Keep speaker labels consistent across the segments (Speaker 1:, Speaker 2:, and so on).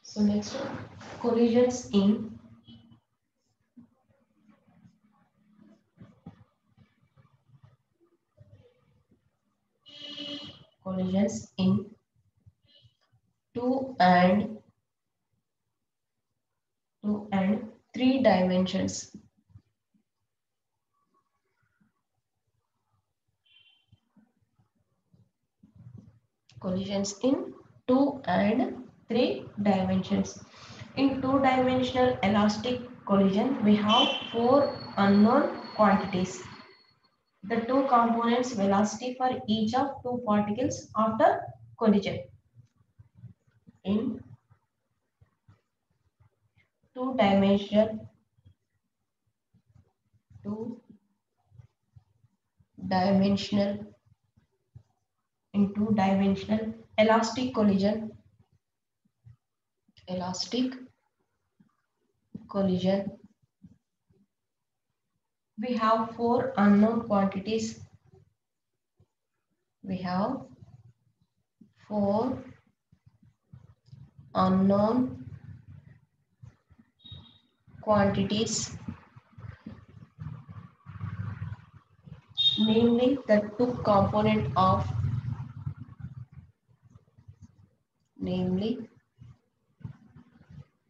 Speaker 1: So next one, collisions in collisions in two and three dimensions. Collisions in two and three dimensions. In two-dimensional elastic collision, we have four unknown quantities. The two components velocity for each of two particles after collision. In two-dimensional two-dimensional in two-dimensional elastic collision, we have four unknown quantities. We have four unknown quantities, namely the two component of namely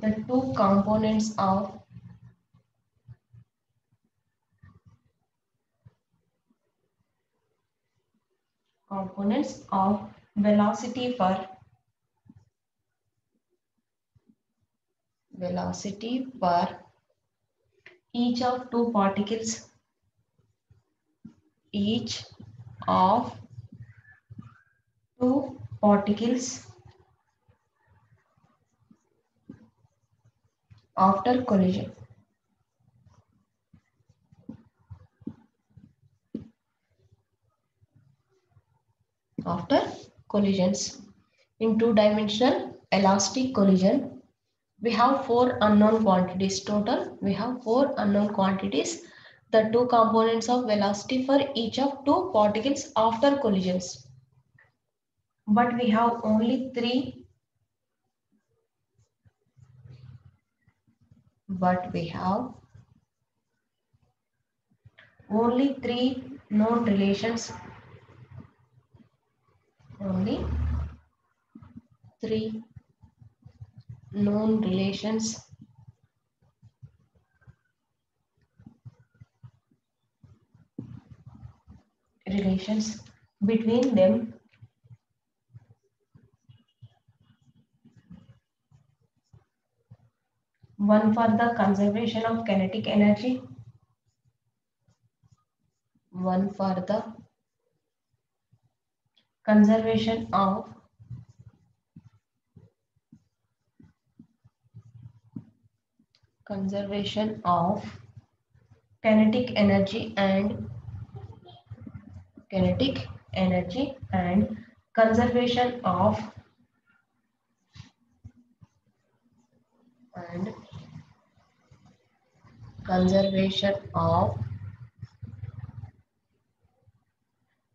Speaker 1: the two components of velocity per each of two particles, each of two particles after collision. After collisions. In two-dimensional elastic collision, we have four unknown quantities total. We have four unknown quantities, the two components of velocity for each of two particles after collisions. But we have only three. But we have only three known relations. Only three known relations between them. One for the conservation of kinetic energy, one for the conservation of kinetic energy and conservation of and conservation of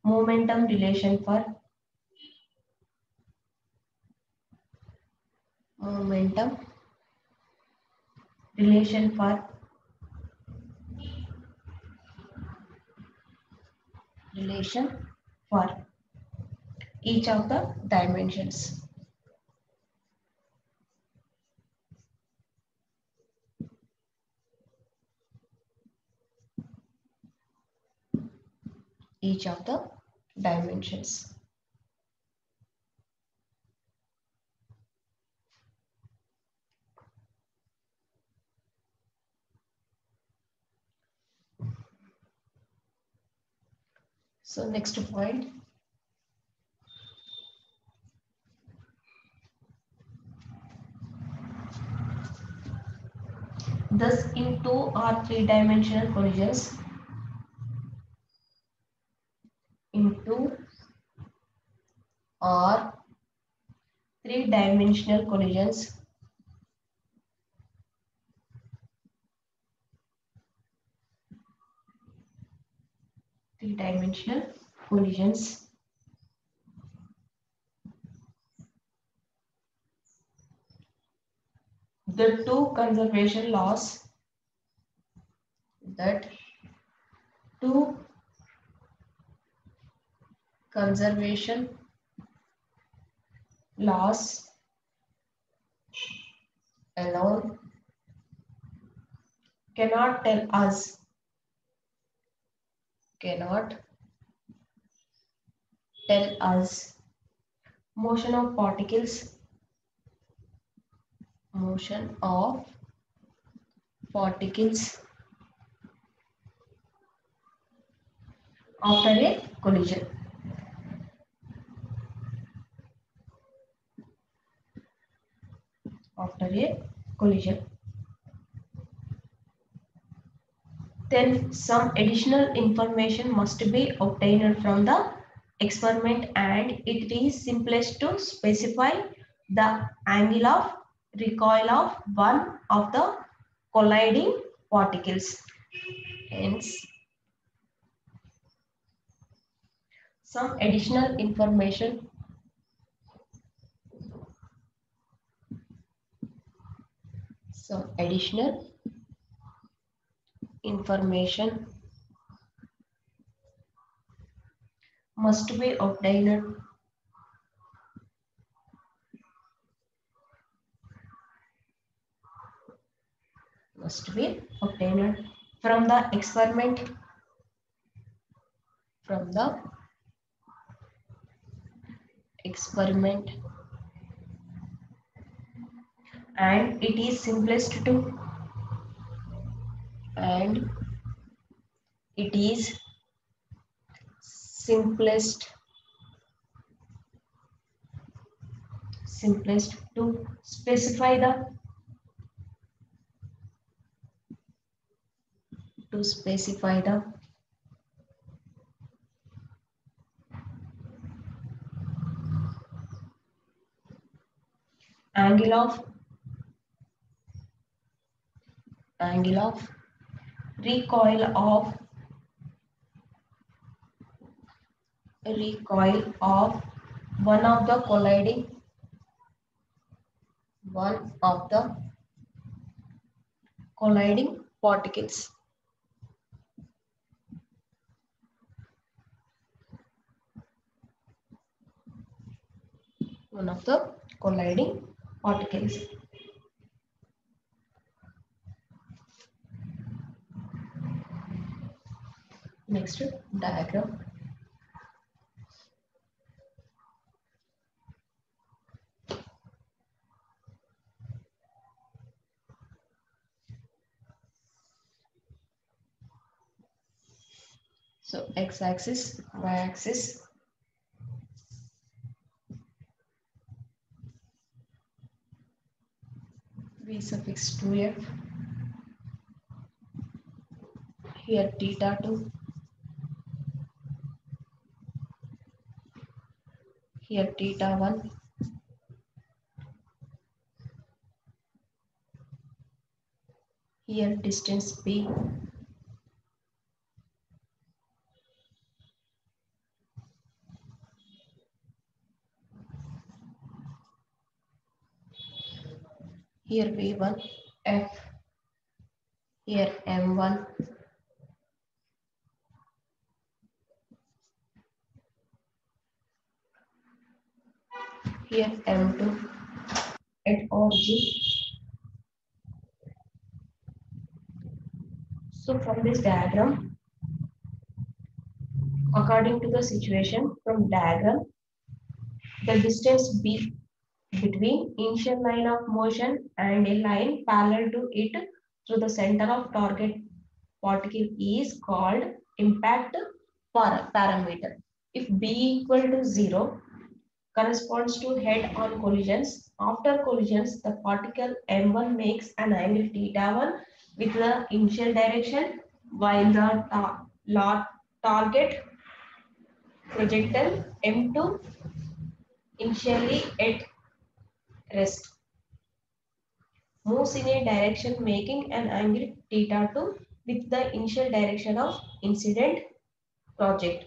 Speaker 1: momentum relation for momentum relation for each of the dimensions. Each of the dimensions. So next point. Thus, in two or three-dimensional collisions, in two or three-dimensional collisions, three-dimensional collisions, the two conservation laws, that two conservation laws alone cannot cannot tell us motion of particles after a collision. After a collision, then some additional information must be obtained from the experiment, and it is simplest to specify the angle of recoil of one of the colliding particles. Hence, some additional information must be obtained from the experiment, from the experiment, and it is and it is simplest to specify the angle of recoil of one of the colliding particles. One of the colliding particles. Next diagram. So x-axis, y-axis, v suffix 2f, here theta 2, here theta 1, here distance b, here v1 f, here m1, here m2, at origin. So from this diagram, according to the situation from diagram, the distance b between initial line of motion and a line parallel to it through the center of target particle is called impact parameter. If b equal to 0 corresponds to head-on collisions, after collisions the particle m1 makes an angle theta 1 with the initial direction, while the target projectile m2 initially at rest moves in a direction making an angle theta 2 with the initial direction of incident project.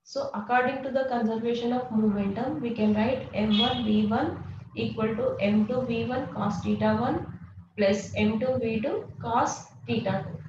Speaker 1: So according to the conservation of momentum, we can write m1 v1 equal to m2 v1 cos theta 1 plus m2 v2 cos theta 2.